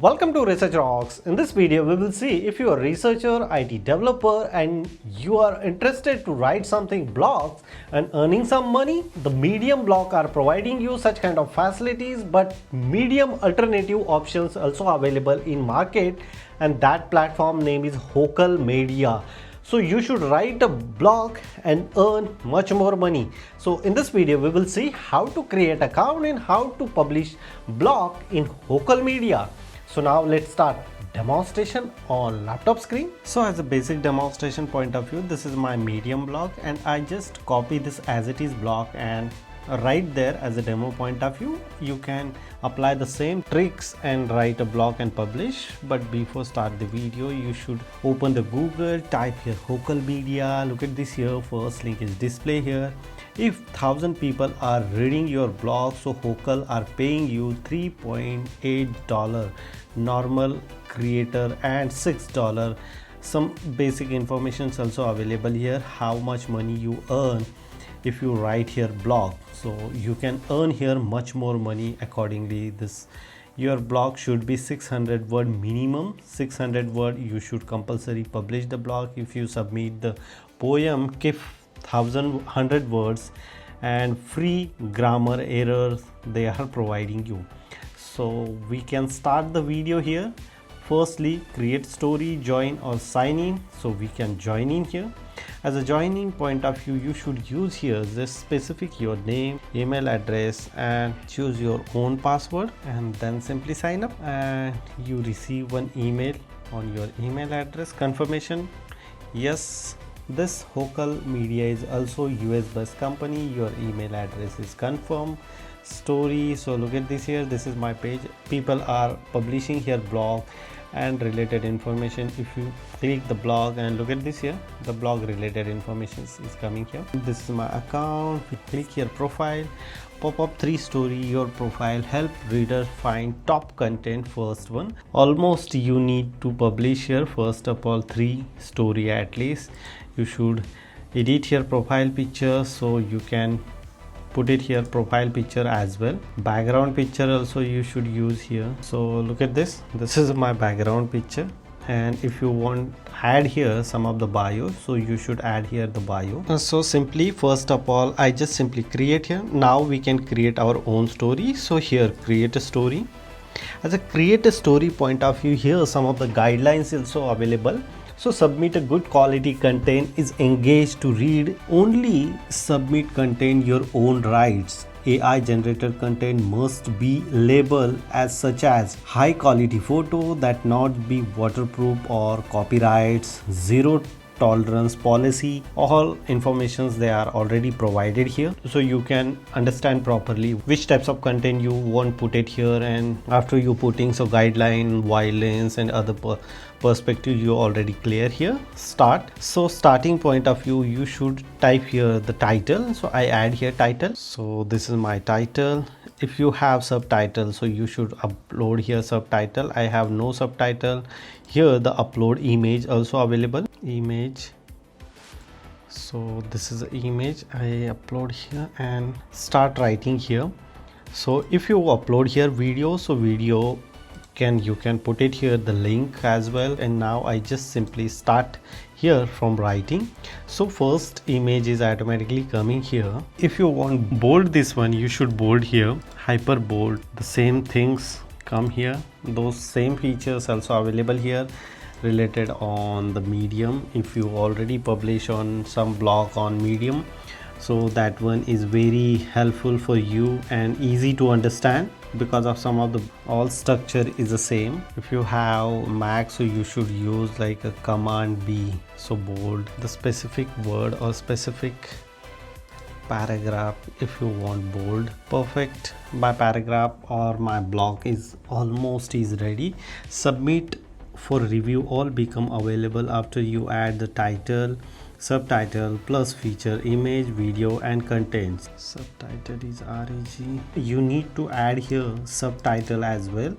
Welcome to Research Rocks. In this video, we will see if you are a researcher, IT developer and you are interested to write something blogs and earning some money. The Medium blog are providing you such kind of facilities, but Medium alternative options also available in market, and that platform name is Hocal Media. So you should write a blog and earn much more money. So in this video, we will see how to create account and how to publish blog in Hocal Media. So now let's start demonstration on laptop screen. So as a basic demonstration point of view, this is my Medium blog and I just copy this as it is blog, and right there as a demo point of view, you can apply the same tricks and write a blog and publish. But before start the video, you should open the Google, type here Hocal Media. Look at this here, first link is display here. If 1,000 people are reading your blog, so Hocal are paying you $3.8 normal creator and $6. Some basic information is also available here, how much money you earn if you write here blog. So you can earn here much more money accordingly. This your blog should be 600 word minimum. 600 word you should compulsory publish the blog. If you submit the poem keep 1,100 words and free grammar errors they are providing you. So we can start the video here. Firstly, create story, join or sign in. So we can join in here. As a joining point of view, you should use here this specific your name, email address and choose your own password, and then simply sign up and you receive one email on your email address confirmation. Yes, this Hocal Media is also US based company. Your email address is confirmed. Story, so look at this here, this is my page. People are publishing here blog and related information. If you click the blog and look at this here, the blog related information is coming here. This is my account. We click here profile, pop up 3 story, your profile, help reader find top content. First one, almost you need to publish here first of all 3 story at least. You should edit your profile picture, so you can put it here profile picture as well. Background picture also you should use here. So look at this, this is my background picture, and if you want add here some of the bio, so you should add here the bio. So simply first of all I just simply create here. Now we can create our own story. So here create a story. As a create a story point of view, here some of the guidelines also available. So submit a good quality content, is engaged to read, only submit content your own rights. AI generated content must be labeled as such as high quality photo that not be waterproof or copyrights, zero tolerance policy. All informations they are already provided here, so you can understand properly which types of content you want put it here. And after you putting so guideline, violence and other perspective you already clear here. Start. So starting point of view, you should type here the title. So I add here title. So this is my title. If you have subtitle, so you should upload here subtitle. I have no subtitle here. The upload image also available, image. So this is the image I upload here and start writing here. So if you upload here video, so video you can put it here the link as well. And now I just simply start here from writing. So first image is automatically coming here. If you want bold this one, you should bold here, hyper bold, the same things come here. Those same features also available here related on the Medium. If you already publish on some blog on Medium, so that one is very helpful for you and easy to understand, because of some of the all structure is the same. If you have Mac, so you should use like a command B, so bold the specific word or specific paragraph. If you want bold, perfect. My paragraph or my blog is almost is ready. Submit for review. All become available after you add the title, subtitle plus feature, image, video and contents. Subtitle is REG. You need to add here subtitle as well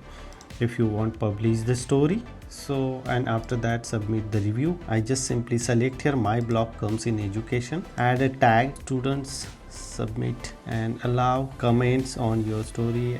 if you want publish the story. So and after that submit the review. I just simply select here my blog comes in education, add a tag students submit and allow comments on your story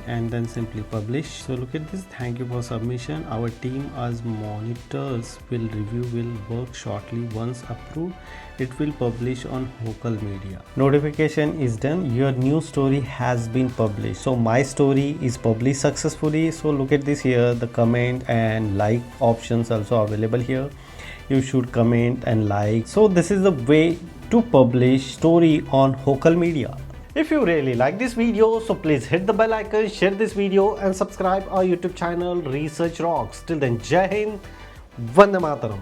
and then simply publish. So look at this. Thank you for submission. Our team as monitors will review will work shortly. Once approved, it will publish on local media. Notification is done. Your new story has been published. So my story is published successfully. So look at this here. The comment and like options also available here. You should comment and like. So this is the way to publish story on local media. If you really like this video, so please hit the bell icon, share this video and subscribe our YouTube channel Research Rocks. Till then, Jai Hind, Vande Mataram.